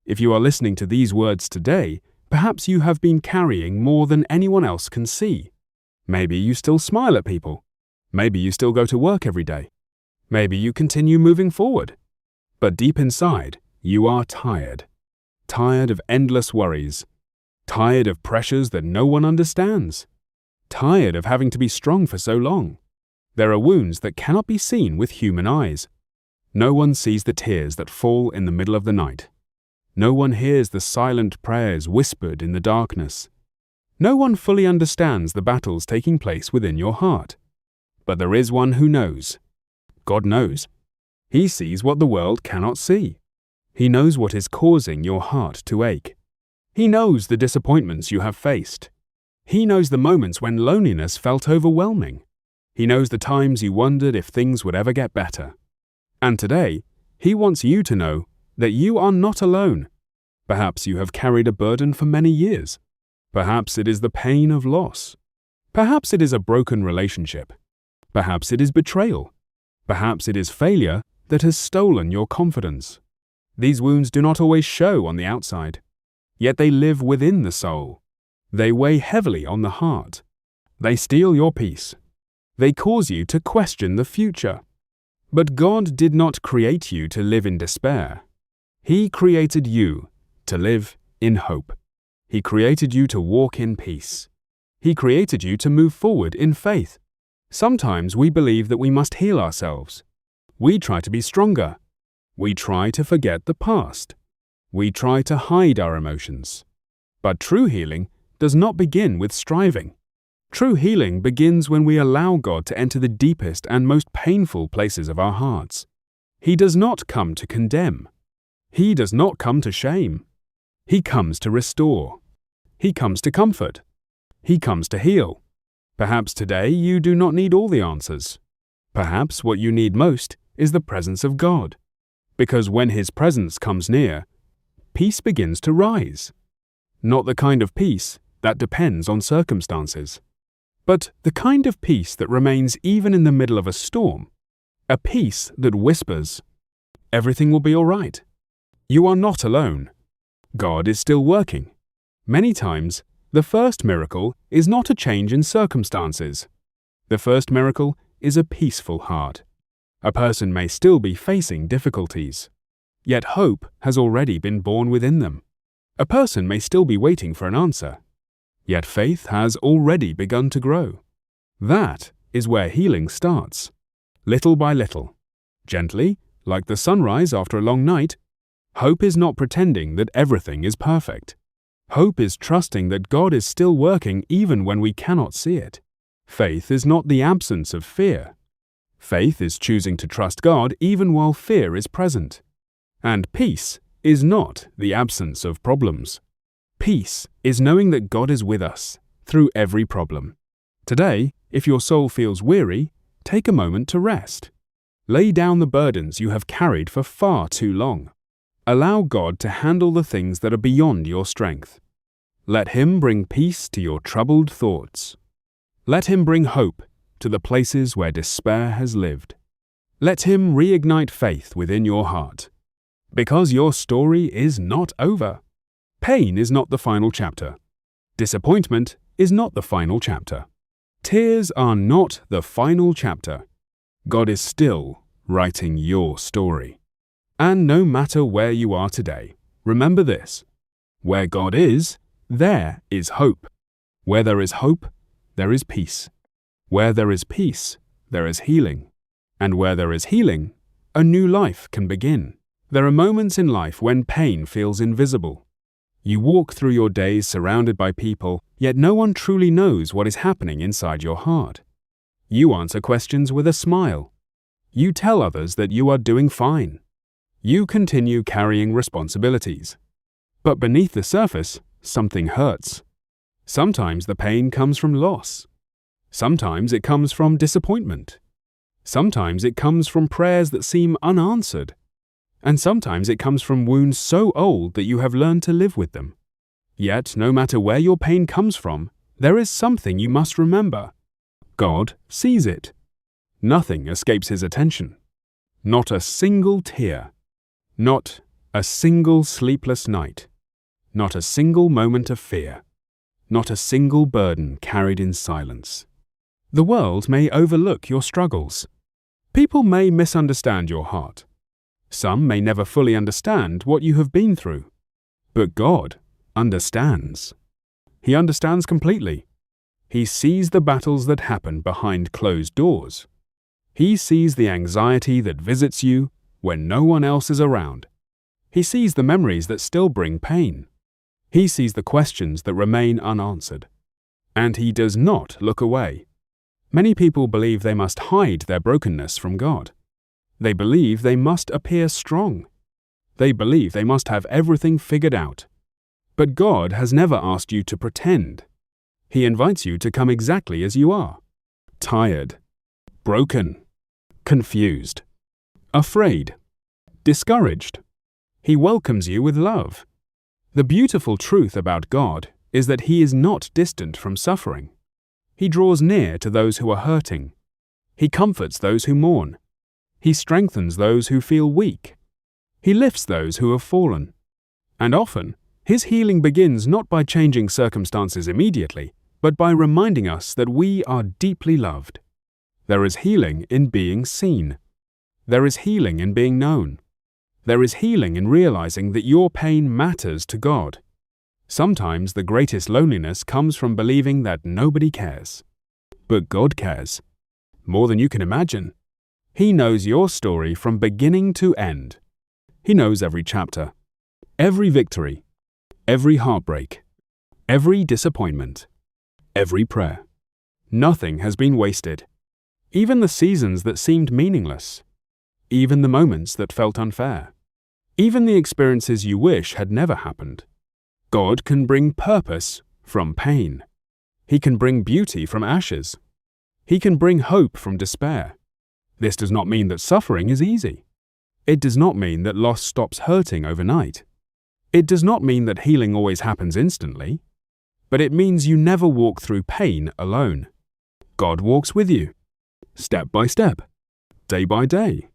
If you are listening to these words today, perhaps you have been carrying more than anyone else can see. Maybe you still smile at people. Maybe you still go to work every day. Maybe you continue moving forward. But deep inside, you are tired. Tired of endless worries. Tired of pressures that no one understands. Tired of having to be strong for so long. There are wounds that cannot be seen with human eyes. No one sees the tears that fall in the middle of the night. No one hears the silent prayers whispered in the darkness. No one fully understands the battles taking place within your heart. But there is one who knows. God knows. He sees what the world cannot see. He knows what is causing your heart to ache. He knows the disappointments you have faced. He knows the moments when loneliness felt overwhelming. He knows the times you wondered if things would ever get better. And today, He wants you to know that you are not alone. Perhaps you have carried a burden for many years. Perhaps it is the pain of loss. Perhaps it is a broken relationship. Perhaps it is betrayal. Perhaps it is failure that has stolen your confidence. These wounds do not always show on the outside, yet they live within the soul. They weigh heavily on the heart. They steal your peace. They cause you to question the future. But God did not create you to live in despair. He created you to live in hope. He created you to walk in peace. He created you to move forward in faith. Sometimes we believe that we must heal ourselves. We try to be stronger. We try to forget the past. We try to hide our emotions. But true healing does not begin with striving. True healing begins when we allow God to enter the deepest and most painful places of our hearts. He does not come to condemn. He does not come to shame. He comes to restore. He comes to comfort. He comes to heal. Perhaps today you do not need all the answers. Perhaps what you need most is the presence of God. Because when His presence comes near, peace begins to rise. Not the kind of peace that depends on circumstances, but the kind of peace that remains even in the middle of a storm. A peace that whispers, "Everything will be all right. You are not alone. God is still working." Many times, the first miracle is not a change in circumstances. The first miracle is a peaceful heart. A person may still be facing difficulties, yet hope has already been born within them. A person may still be waiting for an answer, yet faith has already begun to grow. That is where healing starts. Little by little, gently, like the sunrise after a long night. Hope is not pretending that everything is perfect. Hope is trusting that God is still working even when we cannot see it. Faith is not the absence of fear. Faith is choosing to trust God even while fear is present. And peace is not the absence of problems. Peace is knowing that God is with us through every problem. Today, if your soul feels weary, take a moment to rest. Lay down the burdens you have carried for far too long. Allow God to handle the things that are beyond your strength. Let Him bring peace to your troubled thoughts. Let Him bring hope to the places where despair has lived. Let Him reignite faith within your heart. Because your story is not over. Pain is not the final chapter. Disappointment is not the final chapter. Tears are not the final chapter. God is still writing your story. And no matter where you are today, remember this: where God is, there is hope. Where there is hope, there is peace. Where there is peace, there is healing. And where there is healing, a new life can begin. There are moments in life when pain feels invisible. You walk through your days surrounded by people, yet no one truly knows what is happening inside your heart. You answer questions with a smile. You tell others that you are doing fine. You continue carrying responsibilities. But beneath the surface, something hurts. Sometimes the pain comes from loss. Sometimes it comes from disappointment. Sometimes it comes from prayers that seem unanswered. And sometimes it comes from wounds so old that you have learned to live with them. Yet, no matter where your pain comes from, there is something you must remember. God sees it. Nothing escapes His attention. Not a single tear. Not a single sleepless night, not a single moment of fear, not a single burden carried in silence. The world may overlook your struggles. People may misunderstand your heart. Some may never fully understand what you have been through. But God understands. He understands completely. He sees the battles that happen behind closed doors. He sees the anxiety that visits you when no one else is around. He sees the memories that still bring pain. He sees the questions that remain unanswered. And He does not look away. Many people believe they must hide their brokenness from God. They believe they must appear strong. They believe they must have everything figured out. But God has never asked you to pretend. He invites you to come exactly as you are. Tired, broken, confused, afraid, discouraged. He welcomes you with love. The beautiful truth about God is that He is not distant from suffering. He draws near to those who are hurting. He comforts those who mourn. He strengthens those who feel weak. He lifts those who have fallen. And often, His healing begins not by changing circumstances immediately, but by reminding us that we are deeply loved. There is healing in being seen. There is healing in being known. There is healing in realizing that your pain matters to God. Sometimes the greatest loneliness comes from believing that nobody cares. But God cares. More than you can imagine. He knows your story from beginning to end. He knows every chapter, every victory, every heartbreak, every disappointment, every prayer. Nothing has been wasted. Even the seasons that seemed meaningless. Even the moments that felt unfair. Even the experiences you wish had never happened. God can bring purpose from pain. He can bring beauty from ashes. He can bring hope from despair. This does not mean that suffering is easy. It does not mean that loss stops hurting overnight. It does not mean that healing always happens instantly. But it means you never walk through pain alone. God walks with you, step by step, day by day,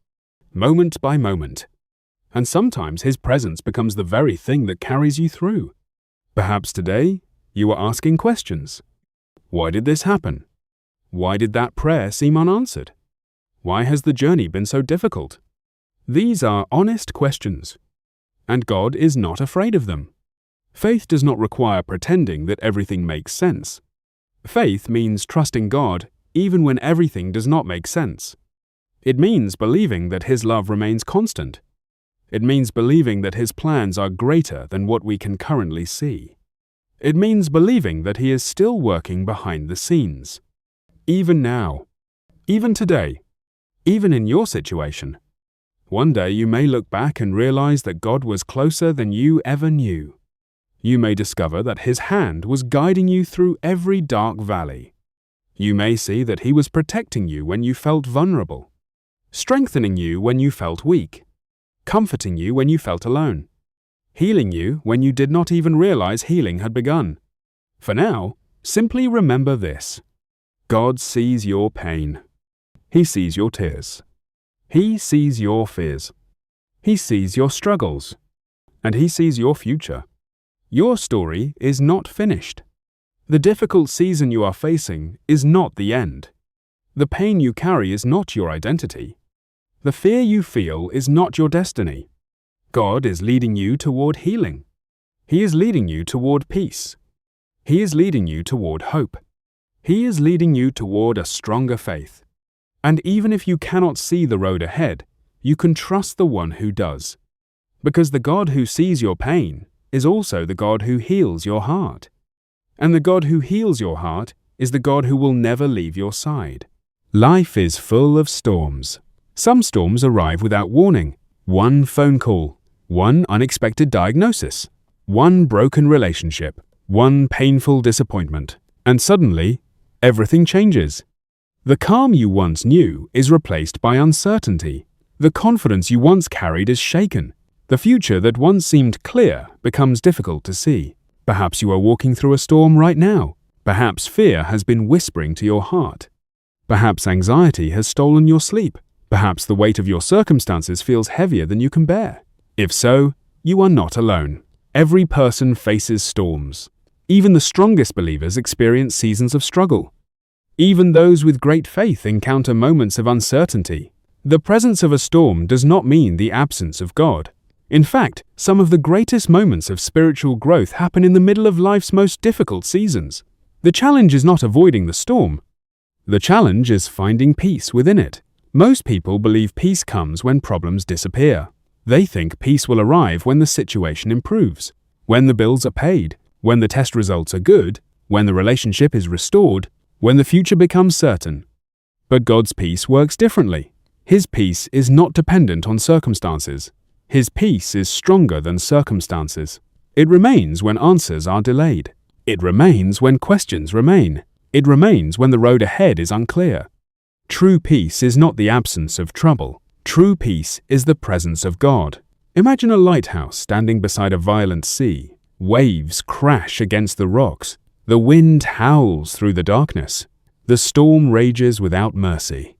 moment by moment. And sometimes His presence becomes the very thing that carries you through. Perhaps today, you are asking questions. Why did this happen? Why did that prayer seem unanswered? Why has the journey been so difficult? These are honest questions, and God is not afraid of them. Faith does not require pretending that everything makes sense. Faith means trusting God even when everything does not make sense. It means believing that His love remains constant. It means believing that His plans are greater than what we can currently see. It means believing that He is still working behind the scenes. Even now, even today, even in your situation. One day you may look back and realize that God was closer than you ever knew. You may discover that His hand was guiding you through every dark valley. You may see that He was protecting you when you felt vulnerable, strengthening you when you felt weak, comforting you when you felt alone, healing you when you did not even realize healing had begun. For now, simply remember this. God sees your pain. He sees your tears. He sees your fears. He sees your struggles. And He sees your future. Your story is not finished. The difficult season you are facing is not the end. The pain you carry is not your identity. The fear you feel is not your destiny. God is leading you toward healing. He is leading you toward peace. He is leading you toward hope. He is leading you toward a stronger faith. And even if you cannot see the road ahead, you can trust the one who does. Because the God who sees your pain is also the God who heals your heart. And the God who heals your heart is the God who will never leave your side. Life is full of storms. Some storms arrive without warning. One phone call, one unexpected diagnosis, one broken relationship, one painful disappointment, and suddenly, everything changes. The calm you once knew is replaced by uncertainty. The confidence you once carried is shaken. The future that once seemed clear becomes difficult to see. Perhaps you are walking through a storm right now. Perhaps fear has been whispering to your heart. Perhaps anxiety has stolen your sleep. Perhaps the weight of your circumstances feels heavier than you can bear. If so, you are not alone. Every person faces storms. Even the strongest believers experience seasons of struggle. Even those with great faith encounter moments of uncertainty. The presence of a storm does not mean the absence of God. In fact, some of the greatest moments of spiritual growth happen in the middle of life's most difficult seasons. The challenge is not avoiding the storm. The challenge is finding peace within it. Most people believe peace comes when problems disappear. They think peace will arrive when the situation improves, when the bills are paid, when the test results are good, when the relationship is restored, when the future becomes certain. But God's peace works differently. His peace is not dependent on circumstances. His peace is stronger than circumstances. It remains when answers are delayed. It remains when questions remain. It remains when the road ahead is unclear. True peace is not the absence of trouble. True peace is the presence of God. Imagine a lighthouse standing beside a violent sea. Waves crash against the rocks. The wind howls through the darkness. The storm rages without mercy.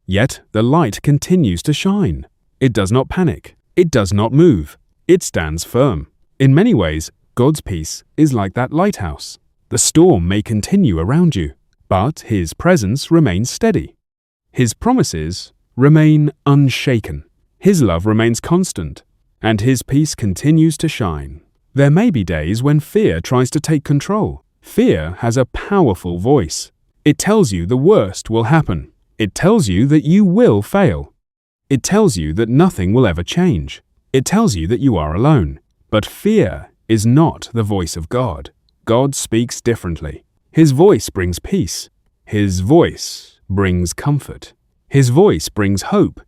Yet the light continues to shine. It does not panic. It does not move. It stands firm. In many ways, God's peace is like that lighthouse. The storm may continue around you, but His presence remains steady. His promises remain unshaken. His love remains constant, and His peace continues to shine. There may be days when fear tries to take control. Fear has a powerful voice. It tells you the worst will happen. It tells you that you will fail. It tells you that nothing will ever change. It tells you that you are alone. But fear is not the voice of God. God speaks differently. His voice brings peace. His voice brings comfort. His voice brings hope.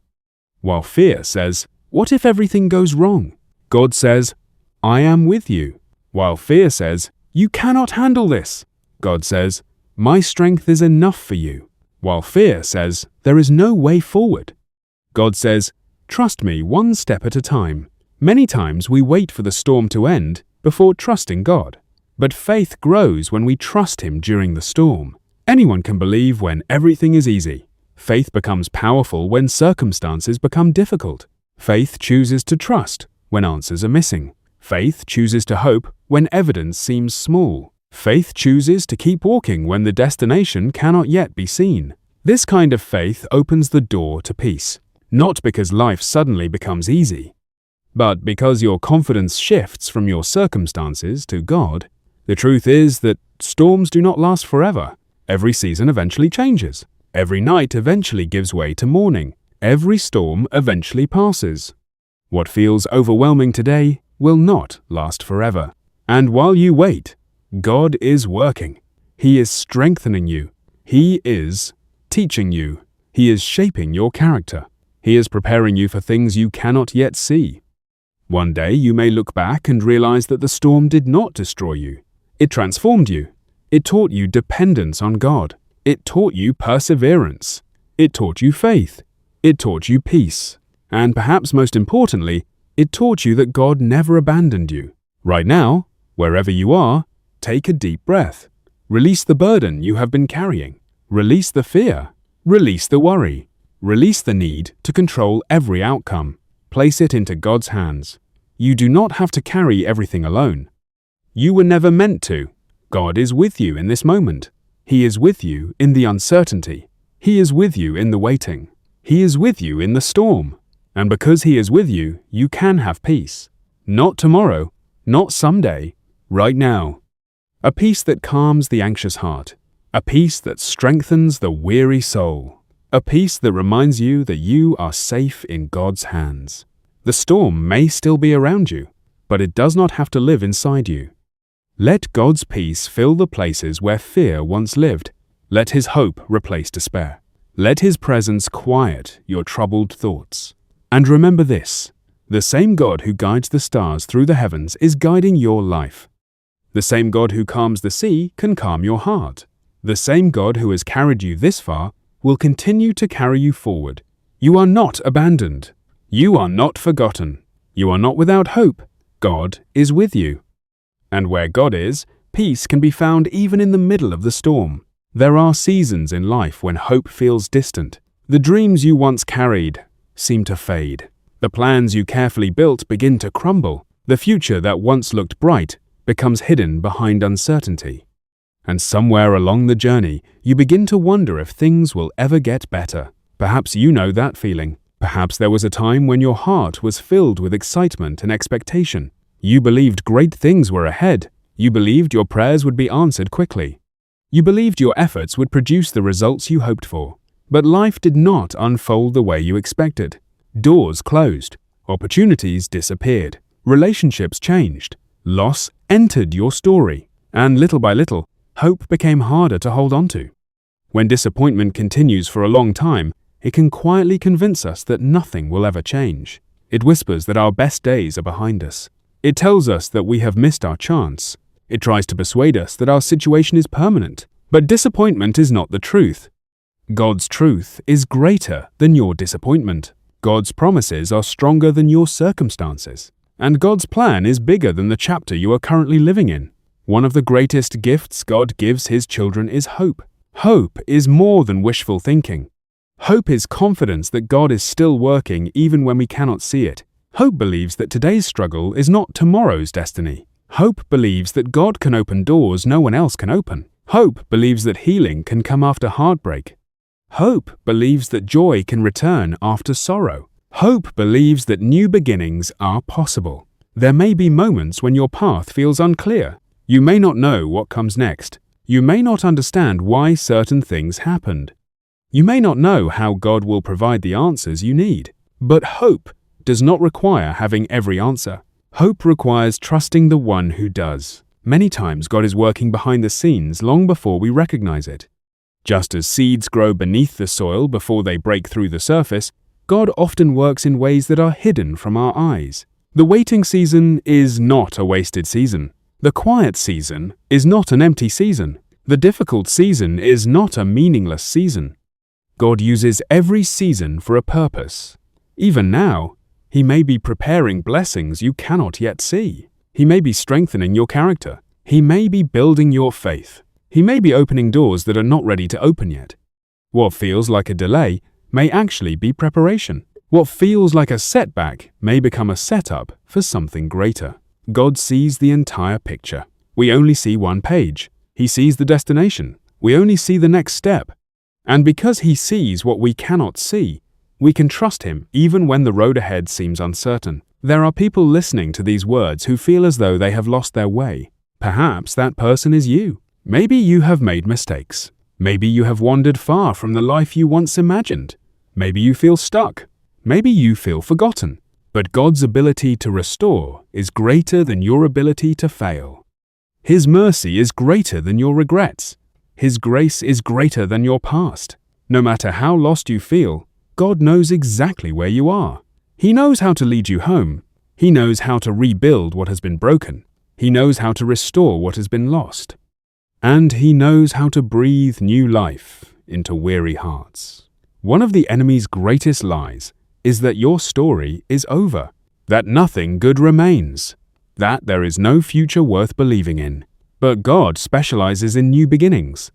While fear says, "What if everything goes wrong?" God says, "I am with you." While fear says, "You cannot handle this," God says, "My strength is enough for you." While fear says, "There is no way forward," God says, "Trust me one step at a time." Many times we wait for the storm to end before trusting God. But faith grows when we trust Him during the storm. Anyone can believe when everything is easy. Faith becomes powerful when circumstances become difficult. Faith chooses to trust when answers are missing. Faith chooses to hope when evidence seems small. Faith chooses to keep walking when the destination cannot yet be seen. This kind of faith opens the door to peace, not because life suddenly becomes easy, but because your confidence shifts from your circumstances to God. The truth is that storms do not last forever. Every season eventually changes. Every night eventually gives way to morning. Every storm eventually passes. What feels overwhelming today will not last forever. And while you wait, God is working. He is strengthening you. He is teaching you. He is shaping your character. He is preparing you for things you cannot yet see. One day you may look back and realize that the storm did not destroy you. It transformed you. It taught you dependence on God. It taught you perseverance. It taught you faith. It taught you peace. And perhaps most importantly, it taught you that God never abandoned you. Right now, wherever you are, take a deep breath. Release the burden you have been carrying. Release the fear. Release the worry. Release the need to control every outcome. Place it into God's hands. You do not have to carry everything alone. You were never meant to. God is with you in this moment. He is with you in the uncertainty. He is with you in the waiting. He is with you in the storm. And because He is with you, you can have peace. Not tomorrow, not someday, right now. A peace that calms the anxious heart. A peace that strengthens the weary soul. A peace that reminds you that you are safe in God's hands. The storm may still be around you, but it does not have to live inside you. Let God's peace fill the places where fear once lived. Let His hope replace despair. Let His presence quiet your troubled thoughts. And remember this, the same God who guides the stars through the heavens is guiding your life. The same God who calms the sea can calm your heart. The same God who has carried you this far will continue to carry you forward. You are not abandoned. You are not forgotten. You are not without hope. God is with you. And where God is, peace can be found even in the middle of the storm. There are seasons in life when hope feels distant. The dreams you once carried seem to fade. The plans you carefully built begin to crumble. The future that once looked bright becomes hidden behind uncertainty. And somewhere along the journey, you begin to wonder if things will ever get better. Perhaps you know that feeling. Perhaps there was a time when your heart was filled with excitement and expectation. You believed great things were ahead. You believed your prayers would be answered quickly. You believed your efforts would produce the results you hoped for. But life did not unfold the way you expected. Doors closed. Opportunities disappeared. Relationships changed. Loss entered your story. And little by little, hope became harder to hold on to. When disappointment continues for a long time, it can quietly convince us that nothing will ever change. It whispers that our best days are behind us. It tells us that we have missed our chance. It tries to persuade us that our situation is permanent. But disappointment is not the truth. God's truth is greater than your disappointment. God's promises are stronger than your circumstances. And God's plan is bigger than the chapter you are currently living in. One of the greatest gifts God gives His children is hope. Hope is more than wishful thinking. Hope is confidence that God is still working even when we cannot see it. Hope believes that today's struggle is not tomorrow's destiny. Hope believes that God can open doors no one else can open. Hope believes that healing can come after heartbreak. Hope believes that joy can return after sorrow. Hope believes that new beginnings are possible. There may be moments when your path feels unclear. You may not know what comes next. You may not understand why certain things happened. You may not know how God will provide the answers you need. But hope does not require having every answer. Hope requires trusting the one who does. Many times God is working behind the scenes long before we recognize it. Just as seeds grow beneath the soil before they break through the surface, God often works in ways that are hidden from our eyes. The waiting season is not a wasted season. The quiet season is not an empty season. The difficult season is not a meaningless season. God uses every season for a purpose. Even now, He may be preparing blessings you cannot yet see. He may be strengthening your character. He may be building your faith. He may be opening doors that are not ready to open yet. What feels like a delay may actually be preparation. What feels like a setback may become a setup for something greater. God sees the entire picture. We only see one page. He sees the destination. We only see the next step. And because He sees what we cannot see, we can trust Him even when the road ahead seems uncertain. There are people listening to these words who feel as though they have lost their way. Perhaps that person is you. Maybe you have made mistakes. Maybe you have wandered far from the life you once imagined. Maybe you feel stuck. Maybe you feel forgotten. But God's ability to restore is greater than your ability to fail. His mercy is greater than your regrets. His grace is greater than your past. No matter how lost you feel, God knows exactly where you are. He knows how to lead you home. He knows how to rebuild what has been broken. He knows how to restore what has been lost. And He knows how to breathe new life into weary hearts. One of the enemy's greatest lies is that your story is over, that nothing good remains, that there is no future worth believing in. But God specializes in new beginnings.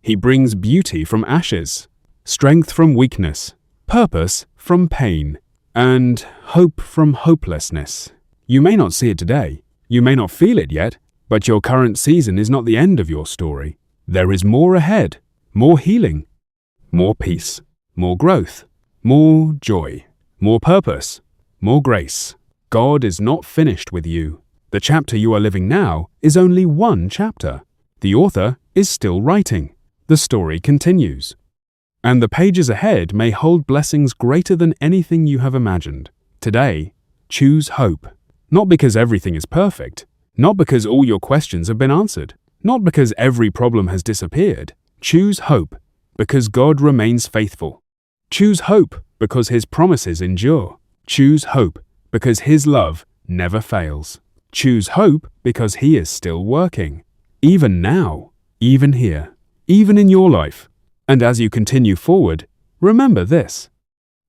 He brings beauty from ashes, strength from weakness, purpose from pain, and hope from hopelessness. You may not see it today, you may not feel it yet, but your current season is not the end of your story. There is more ahead, more healing, more peace, more growth, more joy, more purpose, more grace. God is not finished with you. The chapter you are living now is only one chapter. The author is still writing. The story continues. And the pages ahead may hold blessings greater than anything you have imagined. Today, choose hope. Not because everything is perfect. Not because all your questions have been answered. Not because every problem has disappeared. Choose hope because God remains faithful. Choose hope because His promises endure. Choose hope because His love never fails. Choose hope because He is still working. Even now, even here, even in your life. And as you continue forward, remember this.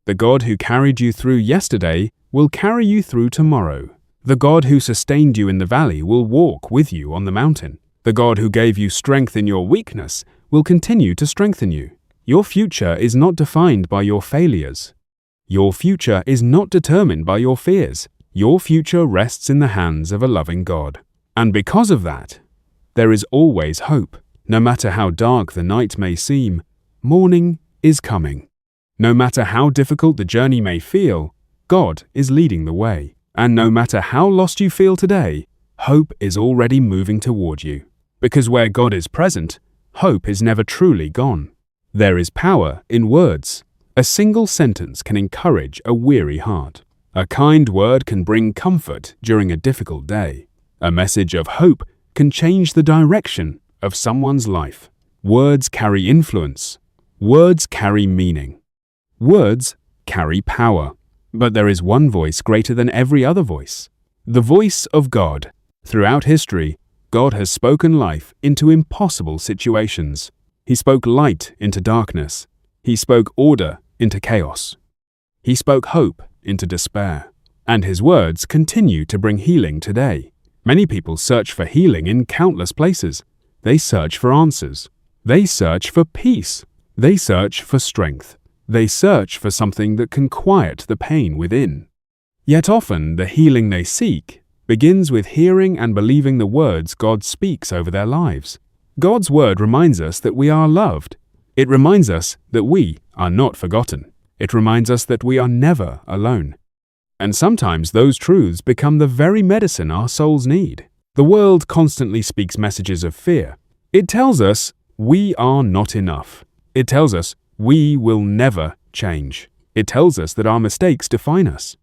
The God who carried you through yesterday will carry you through tomorrow. The God who sustained you in the valley will walk with you on the mountain. The God who gave you strength in your weakness will continue to strengthen you. Your future is not defined by your failures. Your future is not determined by your fears. Your future rests in the hands of a loving God. And because of that, there is always hope. No matter how dark the night may seem, morning is coming. No matter how difficult the journey may feel, God is leading the way. And no matter how lost you feel today, hope is already moving toward you. Because where God is present, hope is never truly gone. There is power in words. A single sentence can encourage a weary heart. A kind word can bring comfort during a difficult day. A message of hope can change the direction of someone's life. Words carry influence. Words carry meaning. Words carry power. But there is one voice greater than every other voice. The voice of God. Throughout history, God has spoken life into impossible situations. He spoke light into darkness. He spoke order into chaos. He spoke hope into despair. And His words continue to bring healing today. Many people search for healing in countless places. They search for answers. They search for peace. They search for strength. They search for something that can quiet the pain within. Yet often the healing they seek begins with hearing and believing the words God speaks over their lives. God's word reminds us that we are loved. It reminds us that we are not forgotten. It reminds us that we are never alone. And sometimes those truths become the very medicine our souls need. The world constantly speaks messages of fear. It tells us we are not enough. It tells us we will never change. It tells us that our mistakes define us.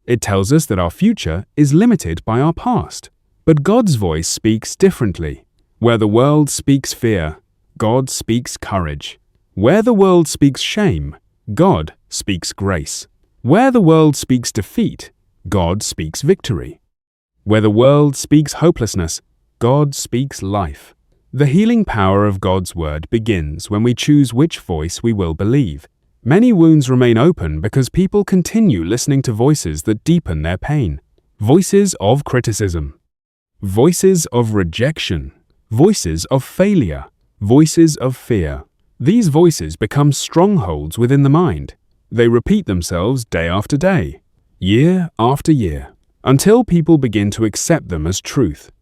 It tells us that our future is limited by our past. But God's voice speaks differently. Where the world speaks fear, God speaks courage. Where the world speaks shame, God speaks grace. Where the world speaks defeat, God speaks victory. Where the world speaks hopelessness, God speaks life. The healing power of God's word begins when we choose which voice we will believe. Many wounds remain open because people continue listening to voices that deepen their pain. Voices of criticism. Voices of rejection. Voices of failure. Voices of fear. These voices become strongholds within the mind. They repeat themselves day after day, year after year, until people begin to accept them as truth.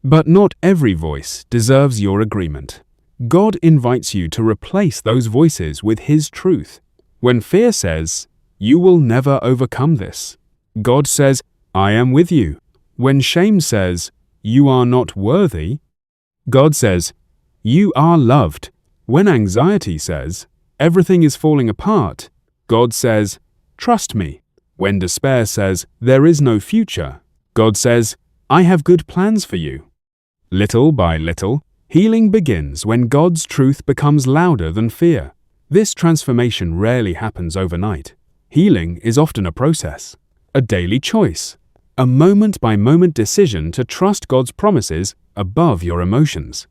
But not every voice deserves your agreement. God invites you to replace those voices with His truth. When fear says, "You will never overcome this," God says, "I am with you." When shame says, "You are not worthy," God says, "You are loved." When anxiety says, "Everything is falling apart," God says, "Trust me." When despair says, "There is no future," God says, "I have good plans for you." Little by little, healing begins when God's truth becomes louder than fear. This transformation rarely happens overnight. Healing is often a process, a daily choice, a moment-by-moment decision to trust God's promises above your emotions.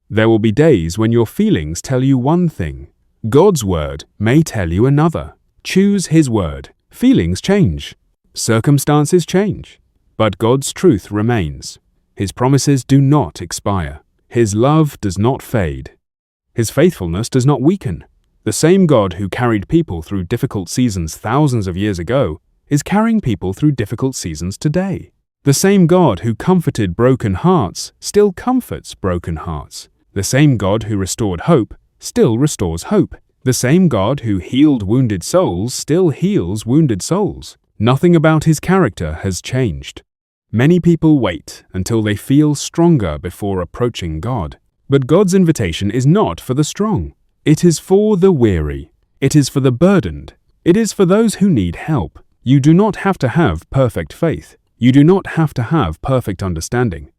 There will be days when your feelings tell you one thing. God's word may tell you another. Choose His word. Feelings change. Circumstances change. But God's truth remains. His promises do not expire. His love does not fade. His faithfulness does not weaken. The same God who carried people through difficult seasons thousands of years ago is carrying people through difficult seasons today. The same God who comforted broken hearts still comforts broken hearts. The same God who restored hope still restores hope. The same God who healed wounded souls still heals wounded souls. Nothing about His character has changed. Many people wait until they feel stronger before approaching God. But God's invitation is not for the strong. It is for the weary. It is for the burdened. It is for those who need help. You do not have to have perfect faith. You do not have to have perfect understanding.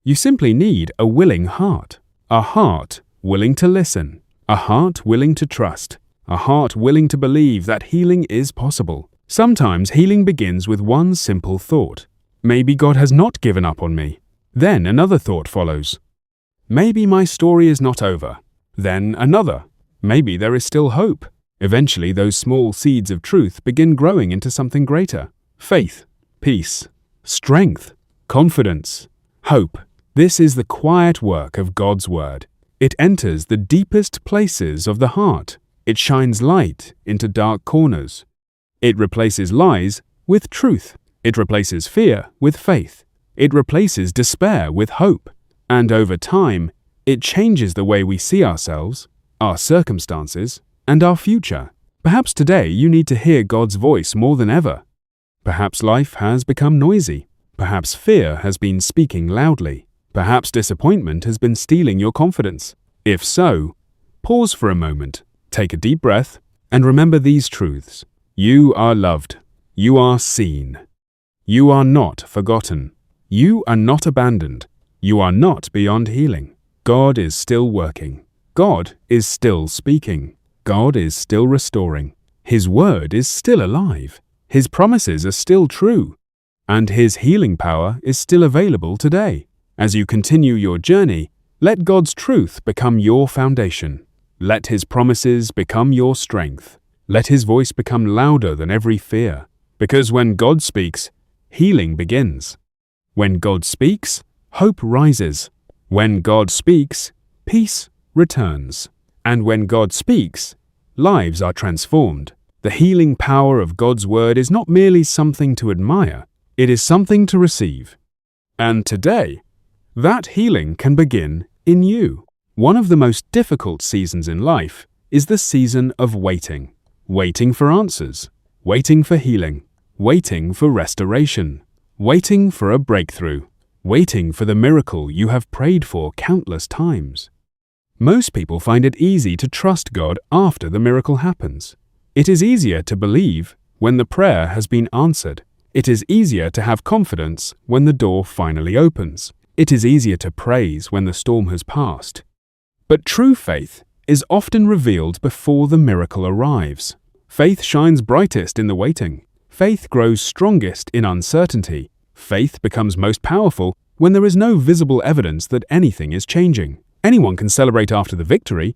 You simply need a willing heart. A heart willing to listen. A heart willing to trust. A heart willing to believe that healing is possible. Sometimes healing begins with one simple thought. Maybe God has not given up on me. Then another thought follows. Maybe my story is not over. Then another. Maybe there is still hope. Eventually, those small seeds of truth begin growing into something greater. Faith, peace, strength, confidence, hope. This is the quiet work of God's word. It enters the deepest places of the heart. It shines light into dark corners. It replaces lies with truth. It replaces fear with faith. It replaces despair with hope. And over time, it changes the way we see ourselves, our circumstances, and our future. Perhaps today you need to hear God's voice more than ever. Perhaps life has become noisy. Perhaps fear has been speaking loudly. Perhaps disappointment has been stealing your confidence. If so, pause for a moment, take a deep breath, and remember these truths. You are loved. You are seen. You are not forgotten. You are not abandoned. You are not beyond healing. God is still working. God is still speaking. God is still restoring. His word is still alive. His promises are still true. And His healing power is still available today. As you continue your journey, let God's truth become your foundation. Let His promises become your strength. Let His voice become louder than every fear. Because when God speaks, healing begins. When God speaks, hope rises. When God speaks, peace returns. And when God speaks, lives are transformed. The healing power of God's word is not merely something to admire, it is something to receive. And today, that healing can begin in you. One of the most difficult seasons in life is the season of waiting. Waiting for answers, waiting for healing, waiting for restoration, waiting for a breakthrough, waiting for the miracle you have prayed for countless times. Most people find it easy to trust God after the miracle happens. It is easier to believe when the prayer has been answered. It is easier to have confidence when the door finally opens. It is easier to praise when the storm has passed. But true faith is often revealed before the miracle arrives. Faith shines brightest in the waiting. Faith grows strongest in uncertainty. Faith becomes most powerful when there is no visible evidence that anything is changing. Anyone can celebrate after the victory.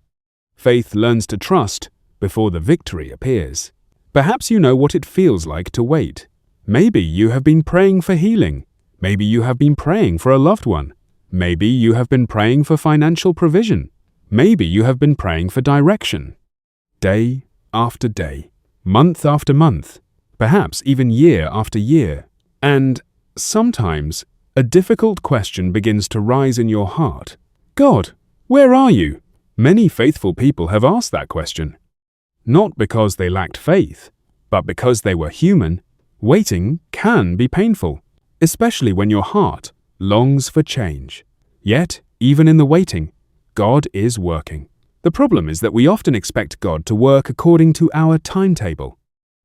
Faith learns to trust before the victory appears. Perhaps you know what it feels like to wait. Maybe you have been praying for healing. Maybe you have been praying for a loved one. Maybe you have been praying for financial provision. Maybe you have been praying for direction. Day after day, month after month, perhaps even year after year. And sometimes a difficult question begins to rise in your heart. God, where are you? Many faithful people have asked that question. Not because they lacked faith, but because they were human. Waiting can be painful, especially when your heart longs for change. Yet, even in the waiting, God is working. The problem is that we often expect God to work according to our timetable.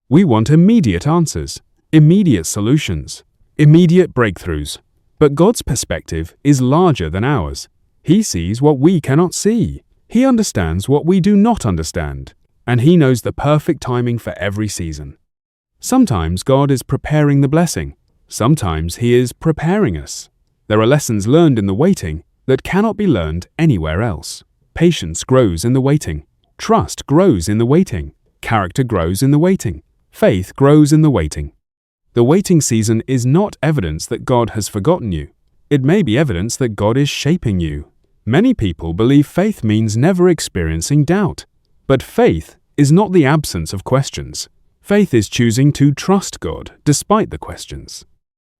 We want immediate answers, immediate solutions, immediate breakthroughs. But God's perspective is larger than ours. He sees what we cannot see. He understands what we do not understand. And He knows the perfect timing for every season. Sometimes God is preparing the blessing. Sometimes He is preparing us. There are lessons learned in the waiting that cannot be learned anywhere else. Patience grows in the waiting. Trust grows in the waiting. Character grows in the waiting. Faith grows in the waiting. The waiting season is not evidence that God has forgotten you. It may be evidence that God is shaping you. Many people believe faith means never experiencing doubt. But faith is not the absence of questions. Faith is choosing to trust God despite the questions.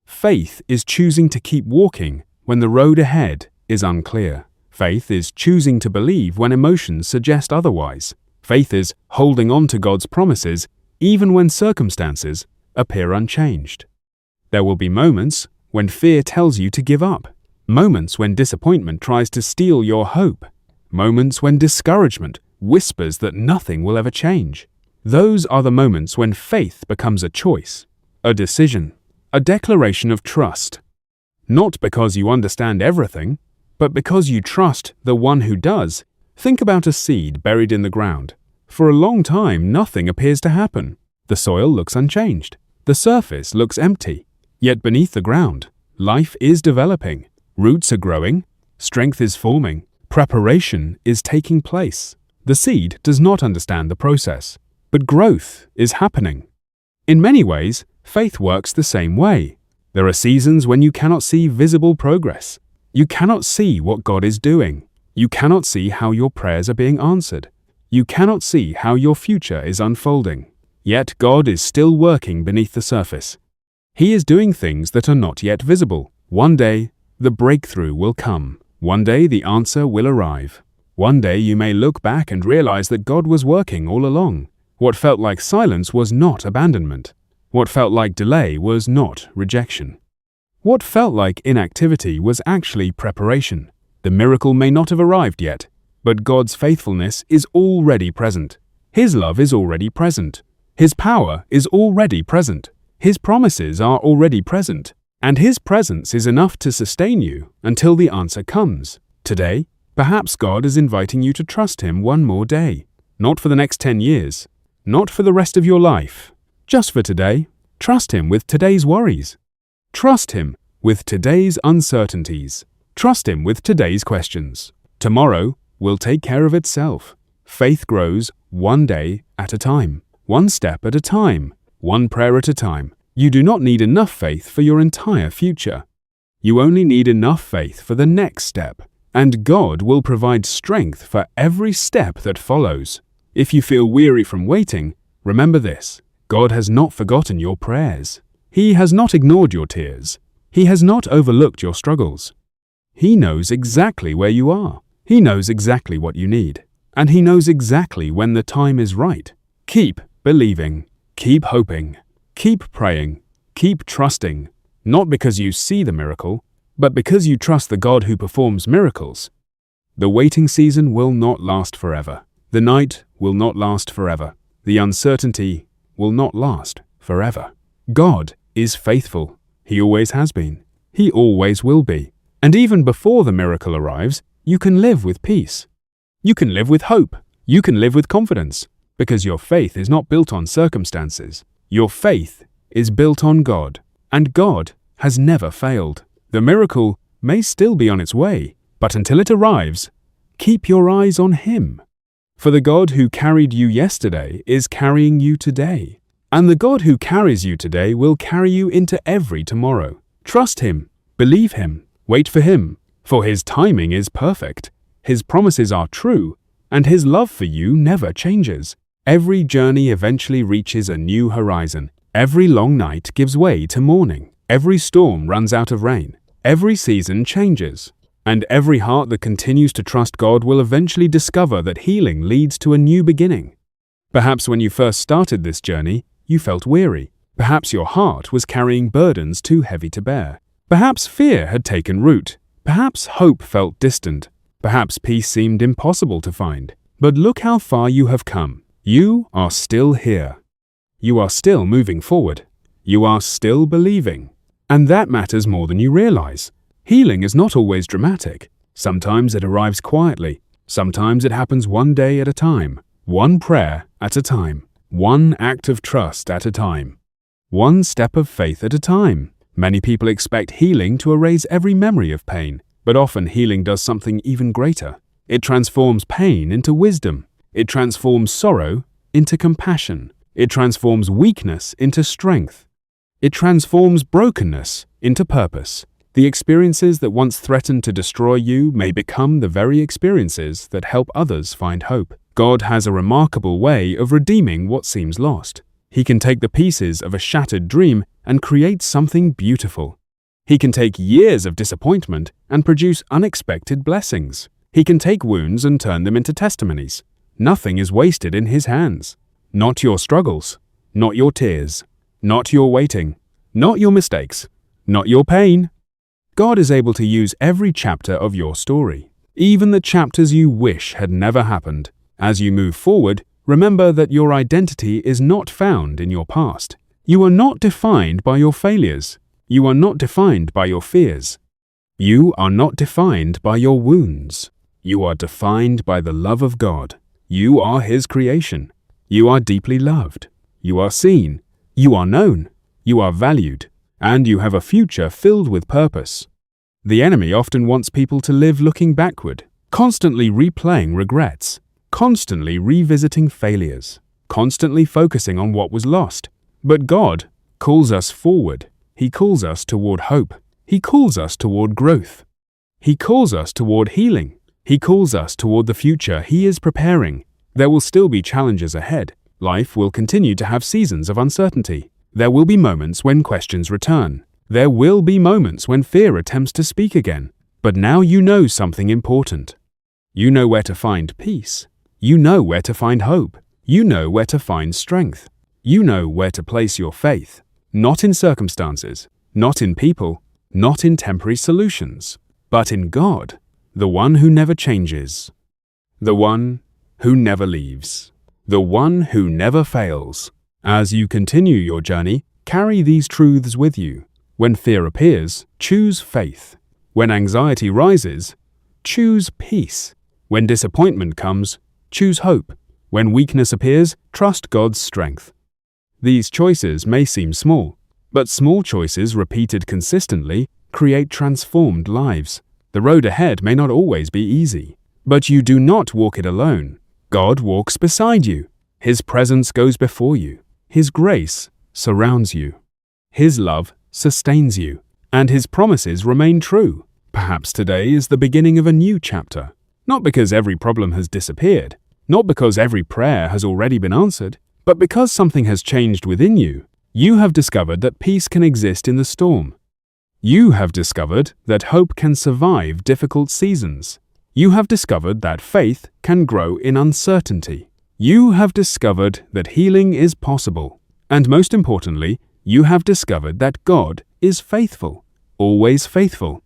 Faith is choosing to keep walking when the road ahead is unclear. Faith is choosing to believe when emotions suggest otherwise. Faith is holding on to God's promises even when circumstances appear unchanged. There will be moments when fear tells you to give up. Moments when disappointment tries to steal your hope. Moments when discouragement whispers that nothing will ever change. Those are the moments when faith becomes a choice, a decision, a declaration of trust. Not because you understand everything, but because you trust the one who does. Think about a seed buried in the ground. For a long time, nothing appears to happen. The soil looks unchanged. The surface looks empty. Yet beneath the ground, life is developing. Roots are growing. Strength is forming. Preparation is taking place. The seed does not understand the process, but growth is happening. In many ways, faith works the same way. There are seasons when you cannot see visible progress. You cannot see what God is doing. You cannot see how your prayers are being answered. You cannot see how your future is unfolding. Yet God is still working beneath the surface. He is doing things that are not yet visible. One day, the breakthrough will come. One day, the answer will arrive. One day, you may look back and realize that God was working all along. What felt like silence was not abandonment. What felt like delay was not rejection. What felt like inactivity was actually preparation. The miracle may not have arrived yet, but God's faithfulness is already present. His love is already present. His power is already present. His promises are already present. And His presence is enough to sustain you until the answer comes. Today, perhaps God is inviting you to trust Him one more day. Not for the next 10 years. Not for the rest of your life. Just for today. Trust Him with today's worries. Trust Him with today's uncertainties. Trust Him with today's questions. Tomorrow will take care of itself. Faith grows one day at a time. One step at a time. One prayer at a time. You do not need enough faith for your entire future. You only need enough faith for the next step, and God will provide strength for every step that follows. If you feel weary from waiting, remember this: God has not forgotten your prayers. He has not ignored your tears. He has not overlooked your struggles. He knows exactly where you are. He knows exactly what you need, and He knows exactly when the time is right. Keep believing. Keep hoping. Keep praying, keep trusting, not because you see the miracle, but because you trust the God who performs miracles. The waiting season will not last forever. The night will not last forever. The uncertainty will not last forever. God is faithful. He always has been. He always will be. And even before the miracle arrives, you can live with peace. You can live with hope. You can live with confidence, because your faith is not built on circumstances. Your faith is built on God, and God has never failed. The miracle may still be on its way, but until it arrives, keep your eyes on Him. For the God who carried you yesterday is carrying you today, and the God who carries you today will carry you into every tomorrow. Trust Him, believe Him, wait for Him, for His timing is perfect. His promises are true, and His love for you never changes. Every journey eventually reaches a new horizon. Every long night gives way to morning. Every storm runs out of rain. Every season changes. And every heart that continues to trust God will eventually discover that healing leads to a new beginning. Perhaps when you first started this journey, you felt weary. Perhaps your heart was carrying burdens too heavy to bear. Perhaps fear had taken root. Perhaps hope felt distant. Perhaps peace seemed impossible to find. But look how far you have come. You are still here. You are still moving forward. You are still believing. And that matters more than you realize. Healing is not always dramatic. Sometimes it arrives quietly. Sometimes it happens one day at a time. One prayer at a time. One act of trust at a time. One step of faith at a time. Many people expect healing to erase every memory of pain, but often healing does something even greater. It transforms pain into wisdom. It transforms sorrow into compassion. It transforms weakness into strength. It transforms brokenness into purpose. The experiences that once threatened to destroy you may become the very experiences that help others find hope. God has a remarkable way of redeeming what seems lost. He can take the pieces of a shattered dream and create something beautiful. He can take years of disappointment and produce unexpected blessings. He can take wounds and turn them into testimonies. Nothing is wasted in His hands. Not your struggles, not your tears, not your waiting, not your mistakes, not your pain. God is able to use every chapter of your story, even the chapters you wish had never happened. As you move forward, remember that your identity is not found in your past. You are not defined by your failures. You are not defined by your fears. You are not defined by your wounds. You are defined by the love of God. You are His creation. You are deeply loved. You are seen. You are known. You are valued. And you have a future filled with purpose. The enemy often wants people to live looking backward, constantly replaying regrets, constantly revisiting failures, constantly focusing on what was lost. But God calls us forward. He calls us toward hope. He calls us toward growth. He calls us toward healing. He calls us toward the future He is preparing. There will still be challenges ahead. Life will continue to have seasons of uncertainty. There will be moments when questions return. There will be moments when fear attempts to speak again. But now you know something important. You know where to find peace. You know where to find hope. You know where to find strength. You know where to place your faith. Not in circumstances, not in people, not in temporary solutions, but in God, the one who never changes, the one who never leaves, the one who never fails. As you continue your journey, carry these truths with you. When fear appears, choose faith. When anxiety rises, choose peace. When disappointment comes, choose hope. When weakness appears, trust God's strength. These choices may seem small, but small choices repeated consistently create transformed lives. The road ahead may not always be easy, but you do not walk it alone. God walks beside you. His presence goes before you. His grace surrounds you. His love sustains you, and His promises remain true. Perhaps today is the beginning of a new chapter, not because every problem has disappeared, not because every prayer has already been answered, but because something has changed within you. You have discovered that peace can exist in the storm. You have discovered that hope can survive difficult seasons. You have discovered that faith can grow in uncertainty. You have discovered that healing is possible. And most importantly, you have discovered that God is faithful, always faithful.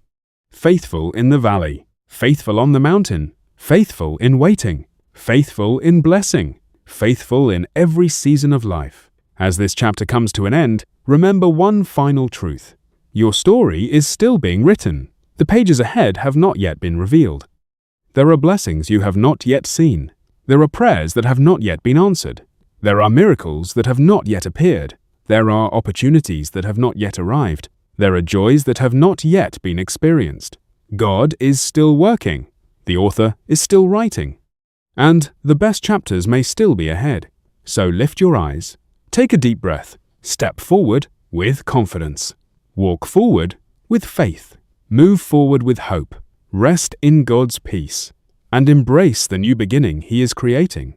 Faithful in the valley, faithful on the mountain, faithful in waiting, faithful in blessing, faithful in every season of life. As this chapter comes to an end, remember one final truth. Your story is still being written. The pages ahead have not yet been revealed. There are blessings you have not yet seen. There are prayers that have not yet been answered. There are miracles that have not yet appeared. There are opportunities that have not yet arrived. There are joys that have not yet been experienced. God is still working. The author is still writing. And the best chapters may still be ahead. So lift your eyes, take a deep breath, step forward with confidence. Walk forward with faith. Move forward with hope. Rest in God's peace. And embrace the new beginning He is creating.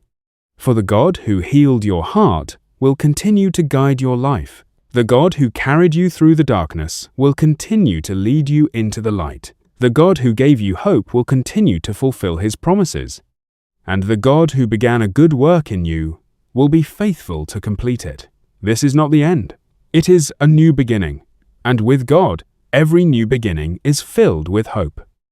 For the God who healed your heart will continue to guide your life. The God who carried you through the darkness will continue to lead you into the light. The God who gave you hope will continue to fulfill His promises. And the God who began a good work in you will be faithful to complete it. This is not the end. It is a new beginning. And with God, every new beginning is filled with hope.